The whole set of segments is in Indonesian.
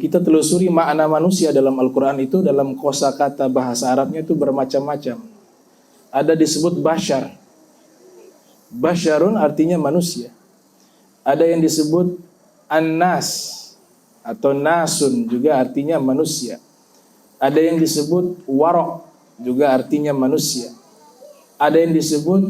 kita telusuri makna manusia dalam Al-Quran itu, dalam kosakata bahasa Arabnya itu bermacam-macam. Ada disebut bashar. Basharun artinya manusia. Ada yang disebut annas atau nasun, juga artinya manusia. Ada yang disebut warok, juga artinya manusia. Ada yang disebut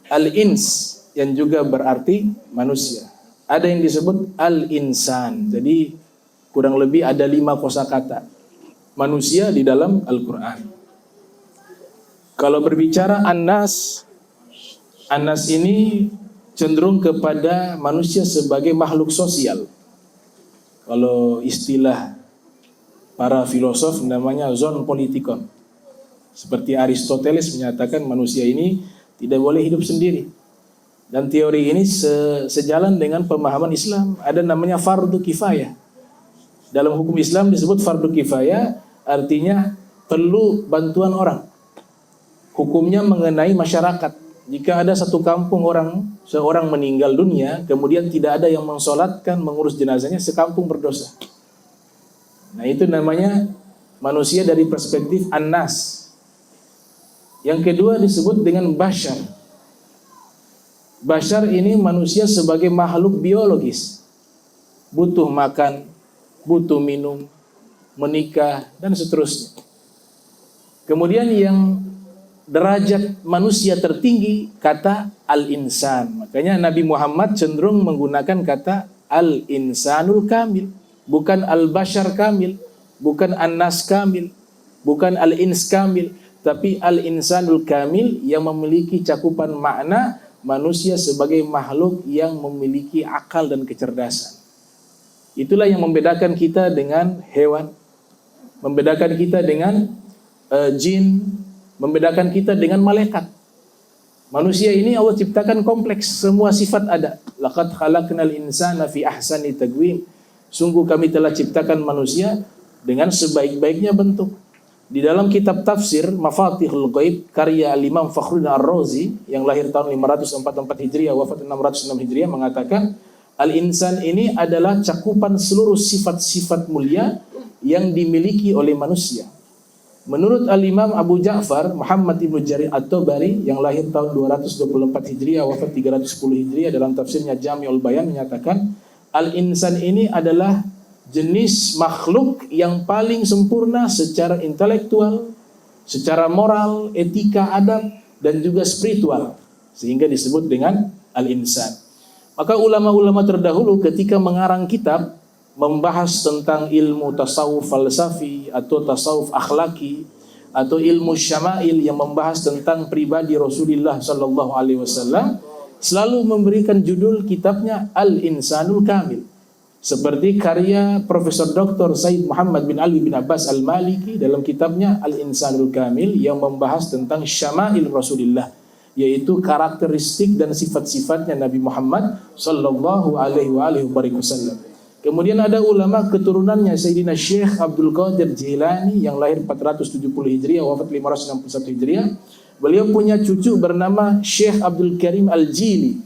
al-ins, yang juga berarti manusia. Ada yang disebut al-insan. Jadi kurang lebih ada 5 kosakata manusia di dalam Al-Quran. Kalau berbicara annas, annas ini cenderung kepada manusia sebagai makhluk sosial. Kalau istilah para filosof namanya zoon politikon. Seperti Aristoteles menyatakan manusia ini tidak boleh hidup sendiri. Dan teori ini sejalan dengan pemahaman Islam. Ada namanya fardu kifayah. Dalam hukum Islam disebut fardu kifayah, artinya perlu bantuan orang. Hukumnya mengenai masyarakat. Jika ada satu kampung seorang meninggal dunia, kemudian tidak ada yang mensolatkan, mengurus jenazahnya, sekampung berdosa. Nah, itu namanya manusia dari perspektif annas. Yang kedua disebut dengan bashar. Bashar ini manusia sebagai makhluk biologis. Butuh makan, butuh minum, menikah, dan seterusnya. Kemudian yang derajat manusia tertinggi kata al-insan. Makanya Nabi Muhammad cenderung menggunakan kata al-insanul kamil, bukan al-bashar kamil, bukan an-nas kamil, bukan al-ins kamil, tapi al-insanul kamil yang memiliki cakupan makna manusia sebagai makhluk yang memiliki akal dan kecerdasan. Itulah yang membedakan kita dengan hewan, membedakan kita dengan jin, membedakan kita dengan malaikat. Manusia ini Allah ciptakan kompleks, semua sifat ada. Laqad khalaqnal insana fi ahsani taqwim. Sungguh kami telah ciptakan manusia dengan sebaik-baiknya bentuk. Di dalam kitab tafsir Mafatihul Ghaib karya Al-Imam Fakhruddin Ar-Razi yang lahir tahun 544 Hijriah, wafat 606 Hijriah, mengatakan al-insan ini adalah cakupan seluruh sifat-sifat mulia yang dimiliki oleh manusia. Menurut Al-Imam Abu Ja'far Muhammad ibnu Jarir At-Tabari yang lahir tahun 224 Hijriah, wafat 310 Hijriah, dalam tafsirnya Jami'ul Bayan menyatakan al-insan ini adalah jenis makhluk yang paling sempurna secara intelektual, secara moral, etika, adab, dan juga spiritual, sehingga disebut dengan al-insan. Maka ulama-ulama terdahulu ketika mengarang kitab membahas tentang ilmu tasawuf falsafi atau tasawuf akhlaki atau ilmu syama'il yang membahas tentang pribadi Rasulullah sallallahu alaihi wasallam, selalu memberikan judul kitabnya Al-Insanul Kamil. Seperti karya Profesor Dr. Said Muhammad bin Ali bin Abbas Al-Maliki dalam kitabnya Al-Insanul Kamil yang membahas tentang syama'il Rasulullah, yaitu karakteristik dan sifat-sifatnya Nabi Muhammad sallallahu alaihi wasallam. Kemudian ada ulama keturunannya Sayyidina Syekh Abdul Qadir Jilani yang lahir 470 Hijriah, wafat 561 Hijriah. Beliau punya cucu bernama Syekh Abdul Karim Al-Jili,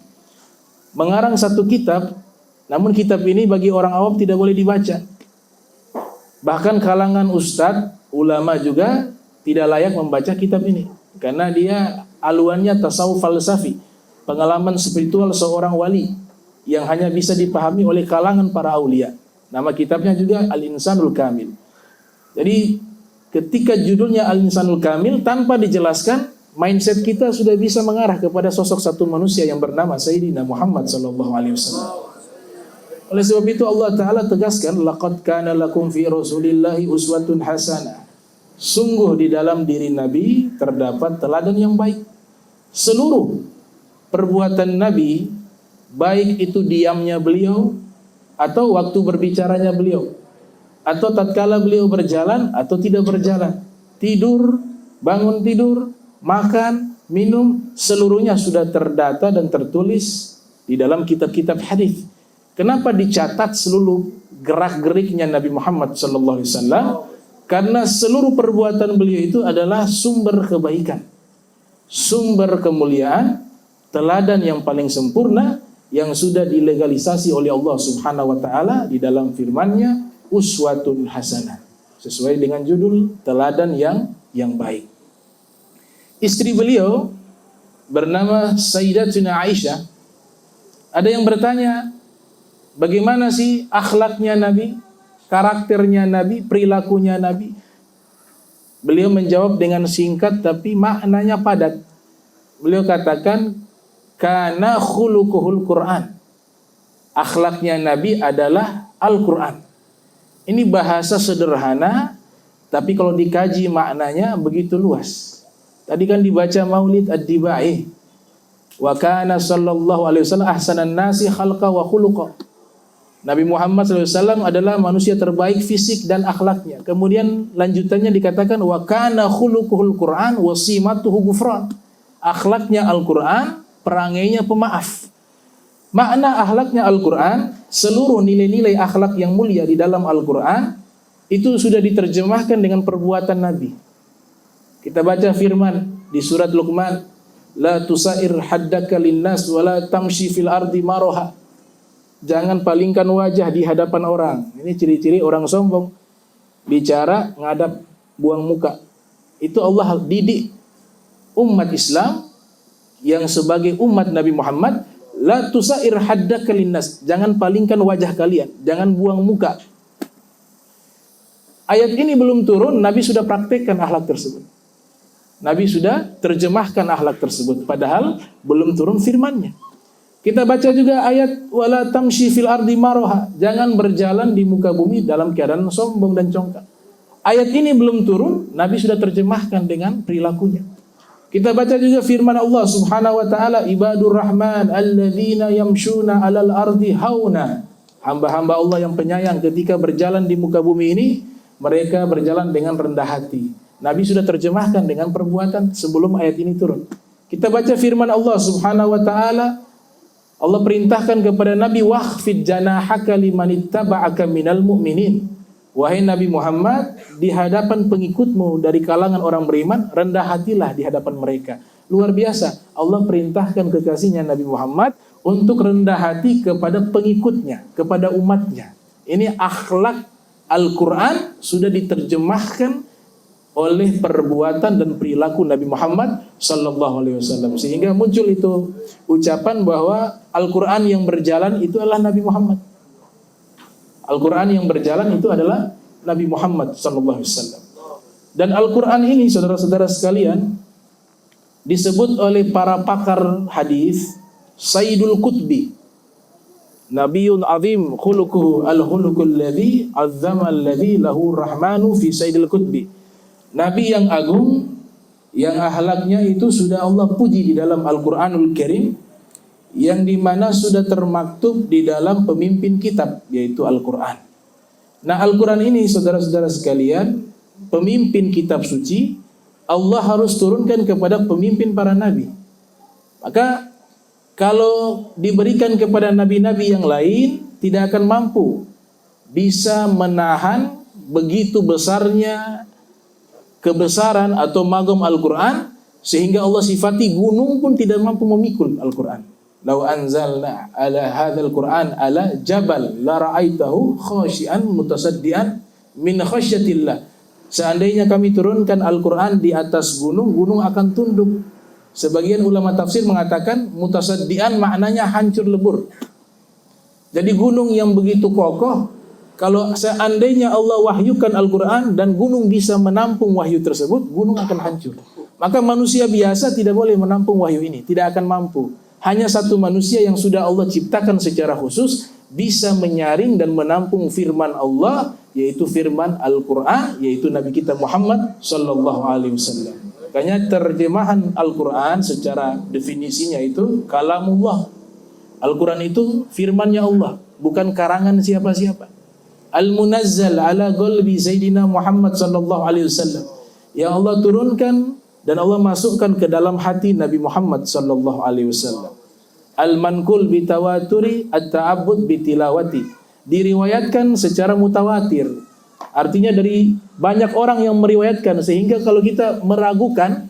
mengarang satu kitab. Namun kitab ini bagi orang awam tidak boleh dibaca. Bahkan kalangan ustadz, ulama juga tidak layak membaca kitab ini, karena dia aluannya tasawuf falsafi, pengalaman spiritual seorang wali yang hanya bisa dipahami oleh kalangan para aulia. Nama kitabnya juga Al-Insanul Kamil. Jadi ketika judulnya Al-Insanul Kamil, tanpa dijelaskan, mindset kita sudah bisa mengarah kepada sosok satu manusia yang bernama Sayyidina Muhammad SAW. Oleh sebab itu Allah Ta'ala tegaskan, laqad kana lakum fi rasulillahi uswatun hasanah. Sungguh di dalam diri Nabi terdapat teladan yang baik. Seluruh perbuatan Nabi, baik itu diamnya beliau atau waktu berbicaranya beliau, atau tatkala beliau berjalan atau tidak berjalan, tidur, bangun tidur, makan, minum, seluruhnya sudah terdata dan tertulis di dalam kitab-kitab hadis. Kenapa dicatat seluruh gerak-geriknya Nabi Muhammad SAW? Karena seluruh perbuatan beliau itu adalah sumber kebaikan, sumber kemuliaan, teladan yang paling sempurna yang sudah dilegalisasi oleh Allah Subhanahu wa taala di dalam firman-Nya, uswatun hasanah. Sesuai dengan judul, teladan yang baik. Istri beliau bernama Sayyidatuna Aisyah. Ada yang bertanya, bagaimana sih akhlaknya Nabi, karakternya Nabi, perilakunya Nabi? Beliau menjawab dengan singkat tapi maknanya padat. Beliau katakan, kana khuluquhul Quran. Akhlaknya Nabi adalah Al-Quran. Ini bahasa sederhana, tapi kalau dikaji maknanya begitu luas. Tadi kan dibaca Maulid Ad-Dibai. Wa kana sallallahu alaihi wasallam ahsanan nasi khalqa wa khuluqa. Nabi Muhammad SAW adalah manusia terbaik fisik dan akhlaknya. Kemudian lanjutannya dikatakan wa kana khuluquhul Quran wa simatuhu ghufran. Akhlaknya Al-Quran, perangainya pemaaf. Makna akhlaknya Al-Quran, seluruh nilai-nilai akhlak yang mulia di dalam Al-Quran itu sudah diterjemahkan dengan perbuatan Nabi. Kita baca firman di surat Luqman, la tusair haddaka linnas wa la tamshi fil ardi maroha. Jangan palingkan wajah di hadapan orang. Ini ciri-ciri orang sombong. Bicara ngadap buang muka. Itu Allah didik umat Islam yang sebagai umat Nabi Muhammad, la tusair haddaka linnas. Jangan palingkan wajah kalian, jangan buang muka. Ayat ini belum turun, Nabi sudah praktekkan akhlak tersebut. Nabi sudah terjemahkan akhlak tersebut, padahal belum turun firman-Nya. Kita baca juga ayat wala tamshi fil ardi maroha. Jangan berjalan di muka bumi dalam keadaan sombong dan congkak. Ayat ini belum turun, Nabi sudah terjemahkan dengan perilakunya. Kita baca juga firman Allah Subhanahu wa taala, ibadur rahman alladzina yamshuna 'alal ardi hauna. Hamba-hamba Allah yang penyayang ketika berjalan di muka bumi ini, mereka berjalan dengan rendah hati. Nabi sudah terjemahkan dengan perbuatan sebelum ayat ini turun. Kita baca firman Allah Subhanahu wa taala, Allah perintahkan kepada Nabi, wahfid janahaka limanittaba'aka minal mu'minin. Wahai Nabi Muhammad, di hadapan pengikutmu dari kalangan orang beriman, rendah hatilah di hadapan mereka. Luar biasa, Allah perintahkan kekasihnya Nabi Muhammad untuk rendah hati kepada pengikutnya, kepada umatnya. Ini akhlak Al-Quran sudah diterjemahkan oleh perbuatan dan perilaku Nabi Muhammad sallallahu alaihi wasallam, sehingga muncul itu ucapan bahwa Al-Quran yang berjalan itu adalah Nabi Muhammad. Al-Quran yang berjalan itu adalah Nabi Muhammad sallallahu alaihi wasallam. Dan Al-Quran ini saudara-saudara sekalian disebut oleh para pakar hadis Sayyidul Qutbi. Nabiyyun azim khuluquhu al-khuluqul ladzi azzama alladzi lahu rahmanu fi Sayyidil Qutbi. Nabi yang agung, yang akhlaknya itu sudah Allah puji di dalam Al-Quranul Karim, yang dimana sudah termaktub di dalam pemimpin kitab, yaitu Al-Quran. Nah, Al-Quran ini saudara-saudara sekalian, pemimpin kitab suci, Allah harus turunkan kepada pemimpin para nabi. Maka kalau diberikan kepada nabi-nabi yang lain, tidak akan mampu bisa menahan begitu besarnya kebesaran atau magam Al-Quran, sehingga Allah sifati gunung pun tidak mampu memikul Al-Quran. Lau anzalna ala hadzal Qur'an ala jabal la ra'aitahu khashian mutasaddian min khasyatillah. Seandainya kami turunkan Al-Quran di atas gunung, gunung akan tunduk. Sebagian ulama tafsir mengatakan mutasaddian maknanya hancur lebur. Jadi gunung yang begitu kokoh, kalau seandainya Allah wahyukan Al-Quran dan gunung bisa menampung wahyu tersebut, gunung akan hancur. Maka manusia biasa tidak boleh menampung wahyu ini, tidak akan mampu. Hanya satu manusia yang sudah Allah ciptakan secara khusus bisa menyaring dan menampung firman Allah, yaitu firman Al-Quran, yaitu Nabi kita Muhammad sallallahu alaihi wasallam. Makanya terjemahan Al-Quran secara definisinya itu kalamullah. Al-Quran itu firmannya Allah, bukan karangan siapa-siapa. Al-Munazzal ala qalbi Sayyidina Muhammad sallallahu alaihi wasallam, yang Allah turunkan dan Allah masukkan ke dalam hati Nabi Muhammad sallallahu alaihi wasallam. Al-Manqul bitawaturi at-ta'abbud bitilawati, diriwayatkan secara mutawatir. Artinya dari banyak orang yang meriwayatkan, sehingga kalau kita meragukan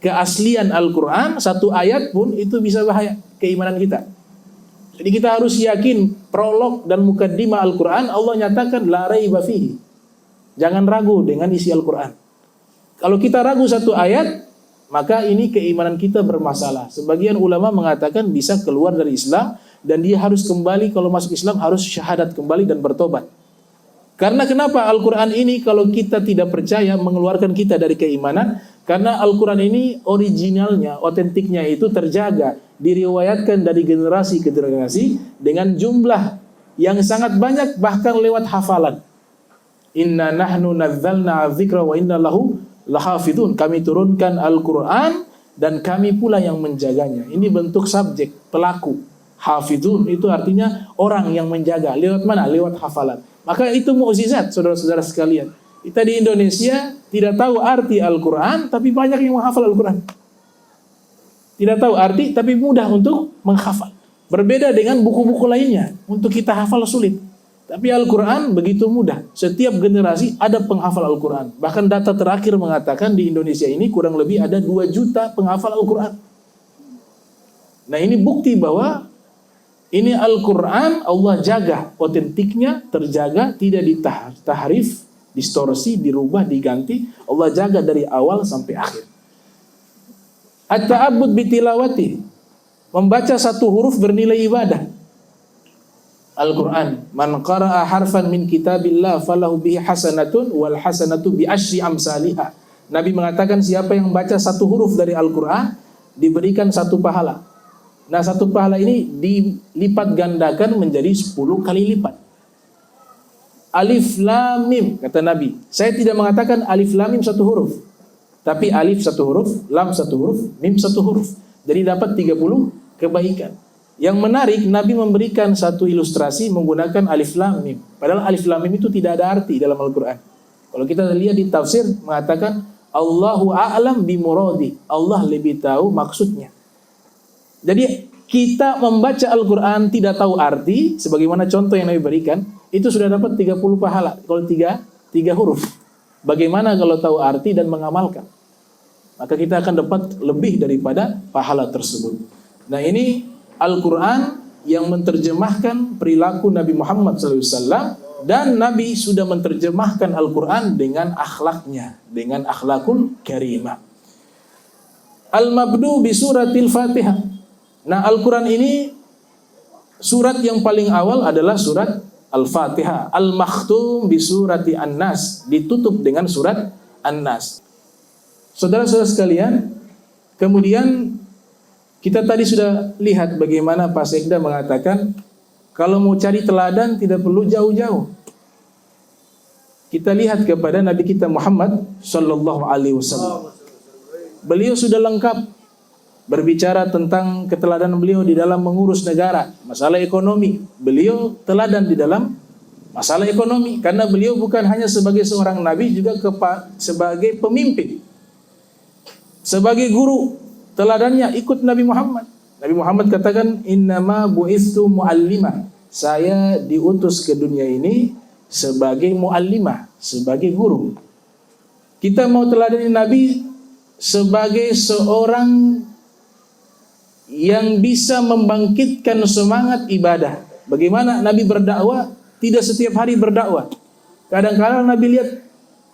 keaslian Al-Quran, satu ayat pun itu bisa bahaya keimanan kita. Jadi kita harus yakin prolog dan mukaddimah Al-Quran Allah nyatakan la raiba fihi. Jangan ragu dengan isi Al-Quran. Kalau kita ragu satu ayat, maka ini keimanan kita bermasalah. Sebagian ulama mengatakan bisa keluar dari Islam dan dia harus kembali, kalau masuk Islam harus syahadat kembali dan bertobat. Karena kenapa Al-Quran ini kalau kita tidak percaya mengeluarkan kita dari keimanan? Karena Al-Quran ini originalnya, otentiknya itu terjaga, diriwayatkan dari generasi ke generasi dengan jumlah yang sangat banyak, bahkan lewat hafalan. Inna nahnu nazzalna dzikra wa inna lahu lahafidun. Kami turunkan Al-Quran dan kami pula yang menjaganya. Ini bentuk subjek, pelaku. Hafidun itu artinya orang yang menjaga. Lewat mana? Lewat hafalan. Maka itu mukjizat, saudara-saudara sekalian. Kita di Indonesia tidak tahu arti Al-Quran, tapi banyak yang menghafal Al-Quran. Tidak tahu arti, tapi mudah untuk menghafal. Berbeda dengan buku-buku lainnya. Untuk kita hafal sulit. Tapi Al-Quran begitu mudah. Setiap generasi ada penghafal Al-Quran. Bahkan data terakhir mengatakan di Indonesia ini kurang lebih ada 2 juta penghafal Al-Quran. Nah ini bukti bahwa ini Al-Quran Allah jaga, otentiknya terjaga, tidak ditahrif, distorsi, dirubah, diganti. Allah jaga dari awal sampai akhir. At-ta'abbud bitilawati, membaca satu huruf bernilai ibadah. Al-Quran, man qara'a harfan min kitabillah falahu bihi hasanatun wal hasanatu bi asyri amsalihha. Nabi mengatakan siapa yang membaca satu huruf dari Al-Quran diberikan satu pahala. Nah satu pahala ini dilipat gandakan menjadi 10 kali lipat. Alif lam mim, kata Nabi. Saya tidak mengatakan alif lam mim satu huruf, tapi alif satu huruf, lam satu huruf, mim satu huruf. Jadi dapat 30 kebaikan. Yang menarik, Nabi memberikan satu ilustrasi menggunakan alif lam mim. Padahal alif lam mim itu tidak ada arti dalam Al-Quran. Kalau kita lihat di tafsir mengatakan Allahu a'lam bimuradi. Allah lebih tahu maksudnya. Jadi kita membaca Al-Quran tidak tahu arti, sebagaimana contoh yang Nabi berikan, itu sudah dapat 30 pahala. Kalau tiga huruf. Bagaimana kalau tahu arti dan mengamalkan? Maka kita akan dapat lebih daripada pahala tersebut. Nah ini Al-Quran yang menerjemahkan perilaku Nabi Muhammad SAW, dan Nabi sudah menerjemahkan Al-Quran dengan akhlaknya, dengan akhlakul karimah. Al-Mabdu bi suratil Fatihah. Nah Al-Quran ini surat yang paling awal adalah surat Al-Fatihah. Al-Makhtum bi surati An-Nas, ditutup dengan surat An-Nas. Saudara-saudara sekalian, kemudian kita tadi sudah lihat bagaimana Pak Sekda mengatakan kalau mau cari teladan tidak perlu jauh-jauh. Kita lihat kepada Nabi kita Muhammad sallallahu alaihi wasallam. Beliau sudah lengkap berbicara tentang keteladanan beliau di dalam mengurus negara, masalah ekonomi. Beliau teladan di dalam masalah ekonomi karena beliau bukan hanya sebagai seorang nabi, juga sebagai pemimpin, sebagai guru. Teladannya ikut Nabi Muhammad. Nabi Muhammad katakan innama bu'istu mu'allimah. Saya diutus ke dunia ini sebagai mu'allimah, sebagai guru. Kita mau teladani Nabi sebagai seorang yang bisa membangkitkan semangat ibadah. Bagaimana Nabi berdakwah? Tidak setiap hari berdakwah. Kadang-kadang Nabi lihat,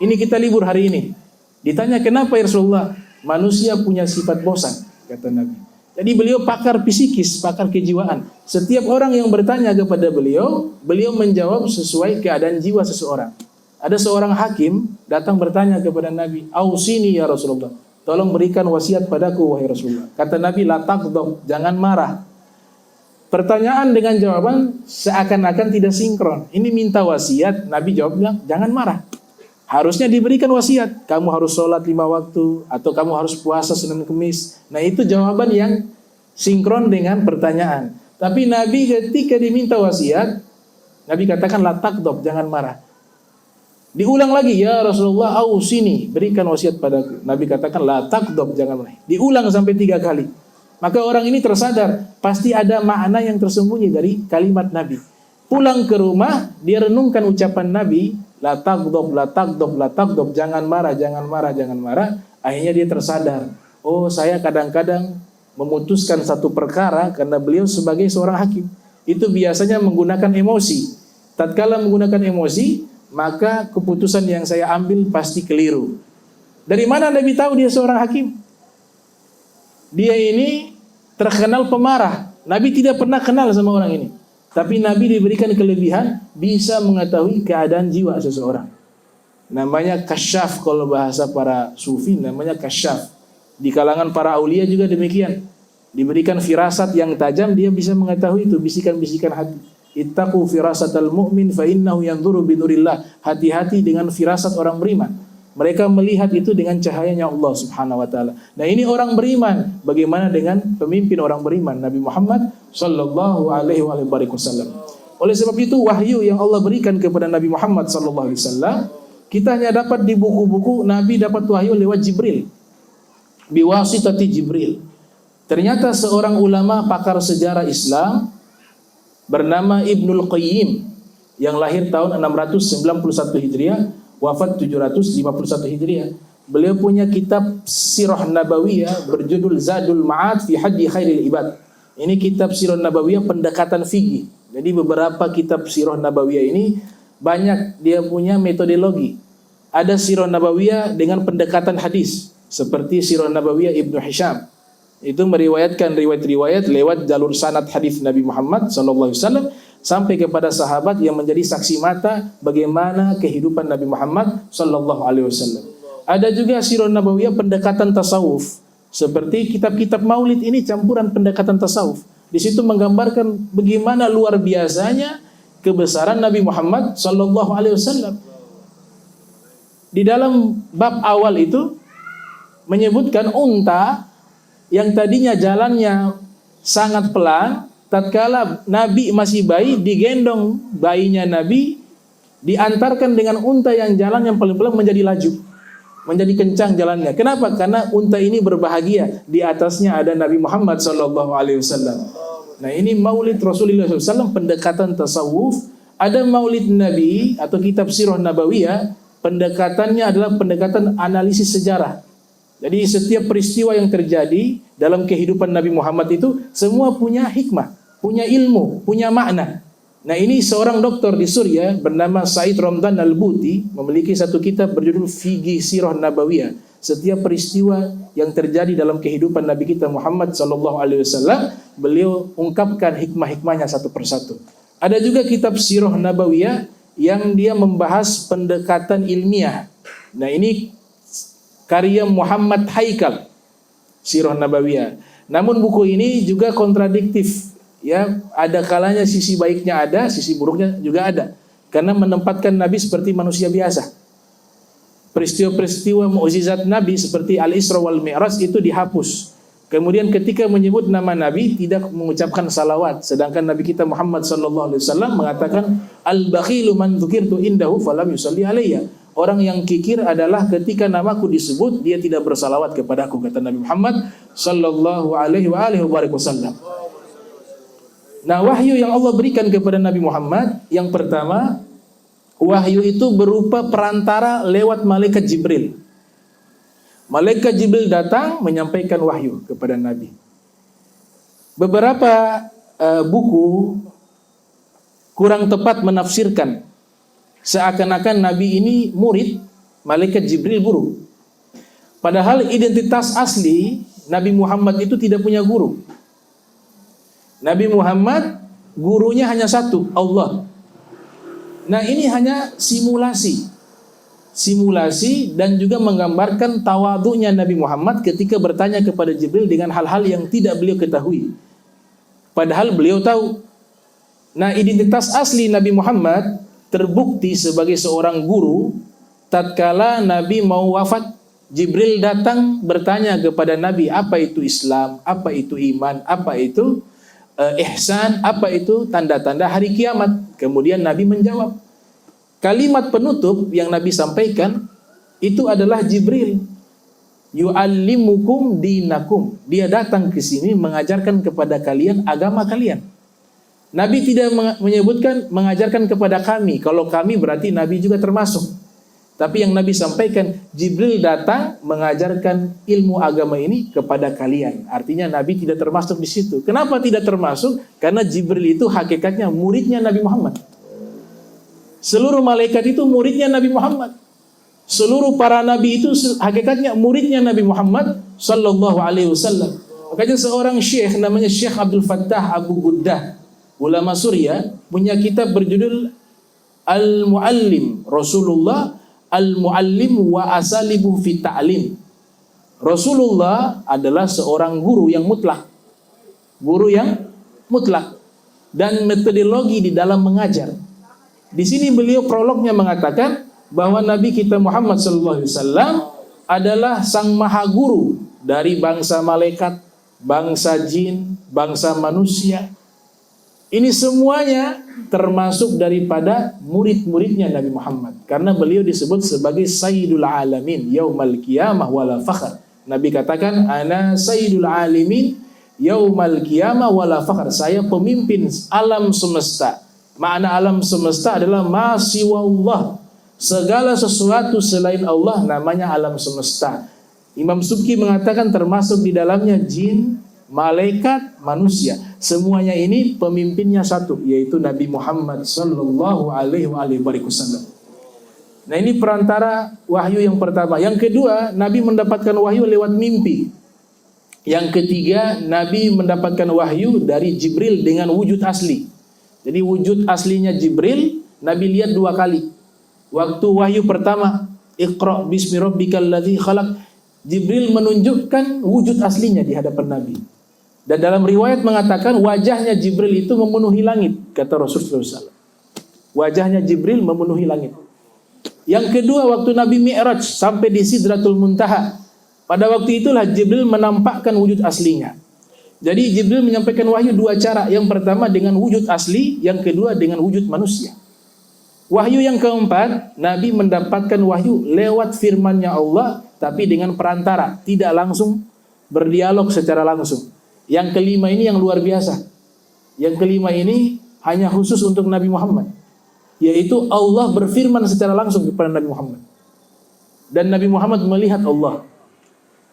ini kita libur hari ini. Ditanya kenapa ya Rasulullah? Manusia punya sifat bosan, kata Nabi. Jadi beliau pakar psikis, pakar kejiwaan. Setiap orang yang bertanya kepada beliau, beliau menjawab sesuai keadaan jiwa seseorang. Ada seorang hakim datang bertanya kepada Nabi, "Ausini ya Rasulullah. Tolong berikan wasiat padaku wahai Rasulullah." Kata Nabi, "La taghdab, jangan marah." Pertanyaan dengan jawaban seakan-akan tidak sinkron. Ini minta wasiat, Nabi jawab bilang, "Jangan marah." Harusnya diberikan wasiat, kamu harus sholat 5 waktu, atau kamu harus puasa Senin Kemis. Nah itu jawaban yang sinkron dengan pertanyaan. Tapi Nabi ketika diminta wasiat, Nabi katakan la taghdab, jangan marah. Diulang lagi, ya Rasulullah, ausini, berikan wasiat padaku. Nabi katakan la taghdab, jangan marah. Diulang sampai 3 kali. Maka orang ini tersadar, pasti ada makna yang tersembunyi dari kalimat Nabi. Pulang ke rumah, dia renungkan ucapan Nabi, la taghdab, la taghdab, la taghdab, jangan marah, jangan marah, jangan marah. Akhirnya dia tersadar, oh saya kadang-kadang memutuskan satu perkara karena beliau sebagai seorang hakim. itu biasanya menggunakan emosi. Tatkala menggunakan emosi, maka keputusan yang saya ambil pasti keliru. Dari mana Nabi tahu dia seorang hakim? Dia ini terkenal pemarah. Nabi tidak pernah kenal sama orang ini. Tapi Nabi diberikan kelebihan bisa mengetahui keadaan jiwa seseorang. Namanya kasyaf kalau bahasa para sufi, namanya kasyaf. Di kalangan para aulia juga demikian. Diberikan firasat yang tajam, dia bisa mengetahui itu bisikan-bisikan hati. Ittaqu firasatal mu'min fa innahu yanzuru binurillah. Hati-hati dengan firasat orang beriman. Mereka melihat itu dengan cahayanya Allah Subhanahu wa taala. Nah, ini orang beriman. Bagaimana dengan pemimpin orang beriman Nabi Muhammad sallallahu alaihi wasallam? Oleh sebab itu wahyu yang Allah berikan kepada Nabi Muhammad sallallahu alaihi wasallam, kita hanya dapat di buku-buku Nabi dapat wahyu lewat Jibril. Biwasitati Jibril. Ternyata seorang ulama pakar sejarah Islam bernama Ibnul Qayyim yang lahir tahun 691 Hijriah, wafat 751 Hijriah. Beliau punya kitab Sirah Nabawiyah berjudul Zadul Ma'ad fi Hadi Khairil Ibad. Ini kitab Sirah Nabawiyah pendekatan fikih. Jadi beberapa kitab Sirah Nabawiyah ini banyak dia punya metodologi. Ada Sirah Nabawiyah dengan pendekatan hadis, seperti Sirah Nabawiyah Ibnu Hisham. Itu meriwayatkan riwayat-riwayat lewat jalur sanad hadis Nabi Muhammad SAW sampai kepada sahabat yang menjadi saksi mata bagaimana kehidupan Nabi Muhammad SAW. Ada juga Sirah Nabawiyah pendekatan tasawuf, seperti kitab-kitab Maulid ini campuran pendekatan tasawuf. Di situ menggambarkan bagaimana luar biasanya kebesaran Nabi Muhammad SAW. Di dalam bab awal itu menyebutkan unta yang tadinya jalannya sangat pelan, tatkala Nabi masih bayi, digendong bayinya Nabi, diantarkan dengan unta yang jalan yang paling pelan menjadi laju, menjadi kencang jalannya. Kenapa? Karena unta ini berbahagia, di atasnya ada Nabi Muhammad SAW. Nah, ini maulid Rasulullah SAW, pendekatan tasawuf. Ada maulid Nabi atau kitab Sirah Nabawiyah, pendekatannya adalah pendekatan analisis sejarah. Jadi setiap peristiwa yang terjadi dalam kehidupan Nabi Muhammad itu semua punya hikmah, punya ilmu, punya makna. Nah, ini seorang doktor di Suriah bernama Said Ramdan Al-Buti memiliki satu kitab berjudul Fiqih Sirah Nabawiyah. Setiap peristiwa yang terjadi dalam kehidupan Nabi kita Muhammad SAW, beliau ungkapkan hikmah-hikmahnya satu persatu. Ada juga kitab Sirah Nabawiyah yang dia membahas pendekatan ilmiah. Nah, ini karya Muhammad Haikal, Sirah Nabawiyah. Namun buku ini juga kontradiktif, ya. Ada kalanya sisi baiknya ada, sisi buruknya juga ada. Karena menempatkan Nabi seperti manusia biasa. Peristiwa-peristiwa mukjizat Nabi seperti Al-Isra wal Mi'raj itu dihapus. Kemudian ketika menyebut nama Nabi tidak mengucapkan salawat, sedangkan Nabi kita Muhammad sallallahu alaihi wasallam mengatakan al-bakhilu man dzukirtu indahu falam yusalli alayya. Orang yang kikir adalah ketika namaku disebut dia tidak bersalawat kepadaku, kata Nabi Muhammad sallallahu alaihi wasallam. Nah, wahyu yang Allah berikan kepada Nabi Muhammad yang pertama, wahyu itu berupa perantara lewat malaikat Jibril. Malaikat Jibril datang menyampaikan wahyu kepada Nabi. Beberapa buku kurang tepat menafsirkan seakan-akan Nabi ini murid, malaikat Jibril guru. Padahal identitas asli Nabi Muhammad itu tidak punya guru. Nabi Muhammad gurunya hanya satu, Allah. Nah, ini hanya simulasi dan juga menggambarkan tawadhu'nya Nabi Muhammad ketika bertanya kepada Jibril dengan hal-hal yang tidak beliau ketahui. Padahal beliau tahu. Nah, identitas asli Nabi Muhammad terbukti sebagai seorang guru tatkala Nabi mau wafat. Jibril datang bertanya kepada Nabi, apa itu Islam, apa itu iman, apa itu ihsan, apa itu tanda-tanda hari kiamat. Kemudian Nabi menjawab. Kalimat penutup yang Nabi sampaikan itu adalah Jibril. Yu'allimukum dinakum. Dia datang ke sini mengajarkan kepada kalian agama kalian. Nabi tidak menyebutkan mengajarkan kepada kami. Kalau kami berarti Nabi juga termasuk. Tapi yang Nabi sampaikan, Jibril datang mengajarkan ilmu agama ini kepada kalian. Artinya Nabi tidak termasuk di situ. Kenapa tidak termasuk? Karena Jibril itu hakikatnya muridnya Nabi Muhammad. Seluruh malaikat itu muridnya Nabi Muhammad. Seluruh para nabi itu hakikatnya muridnya Nabi Muhammad sallallahu alaihi wasallam. Makanya seorang syekh namanya Syekh Abdul Fattah Abu Guddah, ulama Suriah, punya kitab berjudul Al-Muallim Rasulullah Al-Muallim wa Asalibu fi Ta'lim. Rasulullah adalah seorang guru yang mutlak. Guru yang mutlak dan metodologi di dalam mengajar. Di sini beliau prolognya mengatakan bahwa Nabi kita Muhammad sallallahu alaihi wasallam adalah sang maha guru dari bangsa malaikat, bangsa jin, bangsa manusia. Ini semuanya termasuk daripada murid-muridnya Nabi Muhammad. Karena beliau disebut sebagai Sayyidul Alamin yaumal qiyamah wala fakhr. Nabi katakan, ana Sayyidul Alamin yaumal qiyamah wala fakhr. Saya pemimpin alam semesta. Makna alam semesta adalah ma siwallah. Segala sesuatu selain Allah namanya alam semesta. Imam Subki mengatakan termasuk di dalamnya jin, malaikat, manusia. Semuanya ini pemimpinnya satu, yaitu Nabi Muhammad sallallahu alaihi wasallam. Nah, ini perantara wahyu yang pertama. Yang kedua, Nabi mendapatkan wahyu lewat mimpi. Yang ketiga, Nabi mendapatkan wahyu dari Jibril dengan wujud asli. Jadi wujud aslinya Jibril Nabi lihat 2 kali. Waktu wahyu pertama, Iqra bismi rabbikal ladzi khalaq, Jibril menunjukkan wujud aslinya di hadapan Nabi. Dan dalam riwayat mengatakan wajahnya Jibril itu memenuhi langit, kata Rasulullah SAW. Wajahnya Jibril memenuhi langit. Yang kedua, waktu Nabi Mi'raj sampai di Sidratul Muntaha, pada waktu itulah Jibril menampakkan wujud aslinya. Jadi Jibril menyampaikan wahyu 2 cara. Yang pertama dengan wujud asli, yang kedua dengan wujud manusia. Wahyu yang keempat, Nabi mendapatkan wahyu lewat firman-Nya Allah, tapi dengan perantara, tidak langsung berdialog secara langsung. Yang kelima ini yang luar biasa. Yang kelima ini hanya khusus untuk Nabi Muhammad, yaitu Allah berfirman secara langsung kepada Nabi Muhammad. Dan Nabi Muhammad melihat Allah.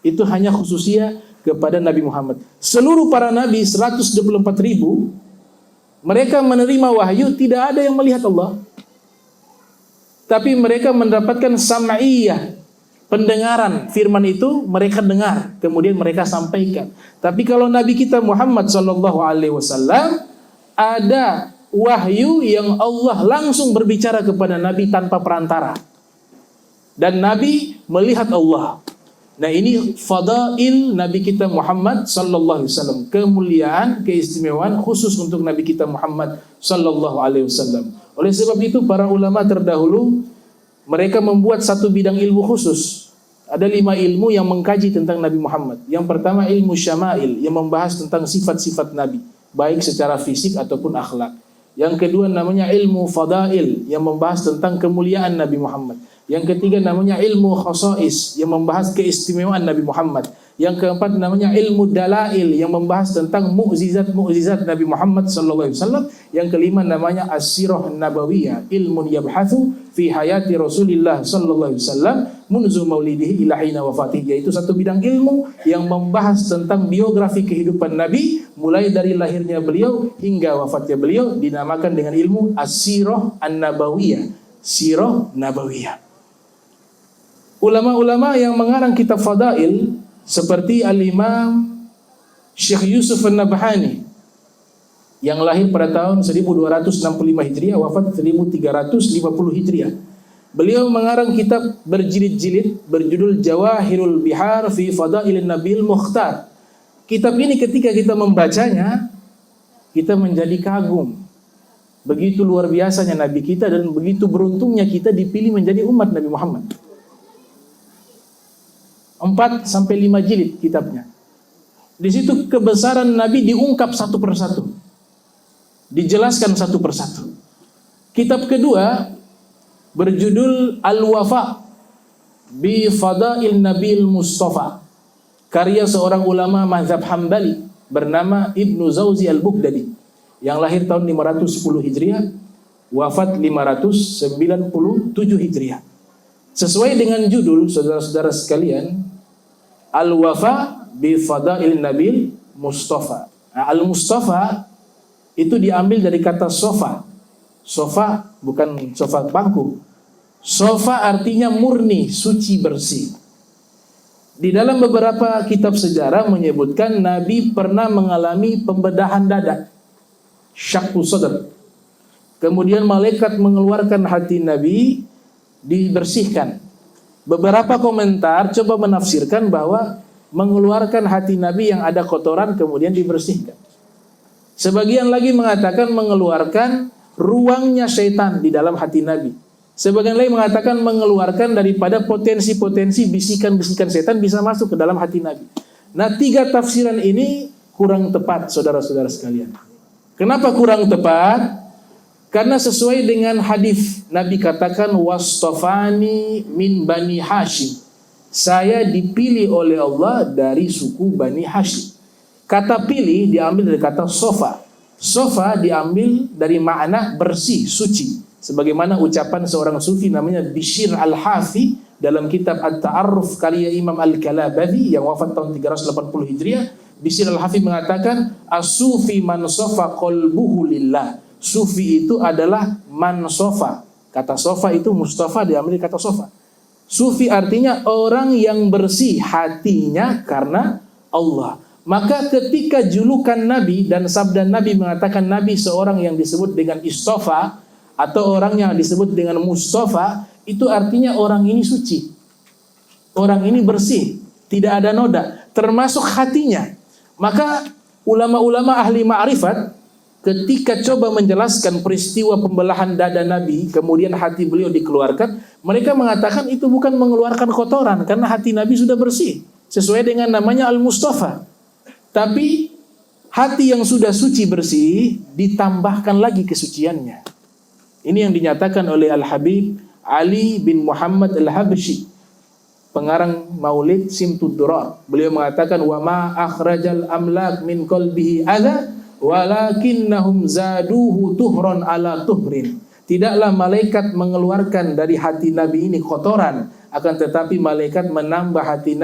Itu hanya khususia kepada Nabi Muhammad. Seluruh para nabi 124.000 mereka menerima wahyu, tidak ada yang melihat Allah. Tapi mereka mendapatkan sam'iyah, pendengaran firman itu mereka dengar, kemudian mereka sampaikan. Tapi kalau Nabi kita Muhammad sallallahu alaihi wasallam ada wahyu yang Allah langsung berbicara kepada Nabi tanpa perantara. Dan Nabi melihat Allah. Nah, ini fadail Nabi kita Muhammad sallallahu alaihi wasallam, kemuliaan, keistimewaan khusus untuk Nabi kita Muhammad sallallahu alaihi wasallam. Oleh sebab itu para ulama terdahulu mereka membuat satu bidang ilmu khusus. Ada 5 ilmu yang mengkaji tentang Nabi Muhammad. Yang pertama ilmu syama'il yang membahas tentang sifat-sifat Nabi, baik secara fisik ataupun akhlak. Yang kedua namanya ilmu fadail yang membahas tentang kemuliaan Nabi Muhammad. Yang ketiga namanya ilmu khasais yang membahas keistimewaan Nabi Muhammad. Yang keempat namanya ilmu dalail yang membahas tentang mukjizat-mukjizat Nabi Muhammad sallallahu alaihi wasallam. Yang kelima namanya as-sirah nabawiyah, ilmun yabhathu fi hayati Rasulillah sallallahu alaihi wasallam munzu maulidihi ila hina wafatih, yaitu satu bidang ilmu yang membahas tentang biografi kehidupan Nabi mulai dari lahirnya beliau hingga wafatnya beliau, dinamakan dengan ilmu as-sirah an-nabawiyah, sirah nabawiyah. Ulama-ulama yang mengarang kitab fadail seperti Al-Imam Syekh Yusuf An-Nabhani yang lahir pada tahun 1265 Hijriah, wafat 1350 Hijriah. Beliau mengarang kitab berjilid-jilid berjudul Jawahirul Bihar fi Fadailin Nabil Mukhtar. Kitab ini ketika kita membacanya, kita menjadi kagum. Begitu luar biasanya Nabi kita dan begitu beruntungnya kita dipilih menjadi umat Nabi Muhammad. 4-5 jilid kitabnya. Di situ kebesaran Nabi diungkap satu persatu, dijelaskan satu persatu. Kitab kedua berjudul Al-Wafa bi Fadail Nabil Mustafa, karya seorang ulama mazhab Hambali bernama Ibnu Zawzi Al-Bughdadi yang lahir tahun 510 Hijriah, wafat 597 Hijriah. Sesuai dengan judul, saudara-saudara sekalian, Al-Wafa bi Fadail Nabil Mustafa. Nah, Al-Mustafa itu diambil dari kata sofa. Sofa bukan sofa bangku. Sofa artinya murni, suci, bersih. Di dalam beberapa kitab sejarah menyebutkan Nabi pernah mengalami pembedahan dada, syaqqu sadr. Kemudian malaikat mengeluarkan hati Nabi, dibersihkan. Beberapa komentar coba menafsirkan bahwa mengeluarkan hati Nabi yang ada kotoran kemudian dibersihkan. Sebagian lagi mengatakan mengeluarkan ruangnya syaitan di dalam hati Nabi. Sebagian lain mengatakan mengeluarkan daripada potensi-potensi bisikan-bisikan setan bisa masuk ke dalam hati Nabi. Nah, 3 tafsiran ini kurang tepat, saudara-saudara sekalian. Kenapa kurang tepat? Karena sesuai dengan hadis Nabi katakan wastafani min Bani Hashim. Saya dipilih oleh Allah dari suku Bani Hashim. Kata pilih diambil dari kata sofa. Sofa diambil dari makna bersih, suci. Sebagaimana ucapan seorang sufi namanya Bishr Al-Hafi dalam kitab At-Ta'arruf karya Imam Al-Kalabadhi yang wafat tahun 380 Hijriah. Bishr Al-Hafi mengatakan as-sufi man sofa qalbuhu lillah. Sufi itu adalah man sofa. Kata sofa itu Mustafa diambil dari kata sofa. Sufi artinya orang yang bersih hatinya karena Allah. Maka ketika julukan Nabi dan sabda Nabi mengatakan Nabi seorang yang disebut dengan istofa atau orang yang disebut dengan Mustafa, itu artinya orang ini suci. Orang ini bersih, tidak ada noda, termasuk hatinya. Maka ulama-ulama ahli ma'rifat ketika coba menjelaskan peristiwa pembelahan dada Nabi, kemudian hati beliau dikeluarkan, mereka mengatakan itu bukan mengeluarkan kotoran karena hati Nabi sudah bersih, sesuai dengan namanya Al-Mustafa. Tapi hati yang sudah suci bersih ditambahkan lagi kesuciannya. Ini yang dinyatakan oleh Al-Habib Ali bin Muhammad Al-Habsyi, pengarang Maulid Simtud Durar. Beliau mengatakan wa ma akhrajal amlak min qalbihi adza walakinnahum zaduhu tuhran ala tuhrin. Tidaklah malaikat mengeluarkan dari hati Nabi ini kotoran, akan tetapi malaikat menambah hati Nabi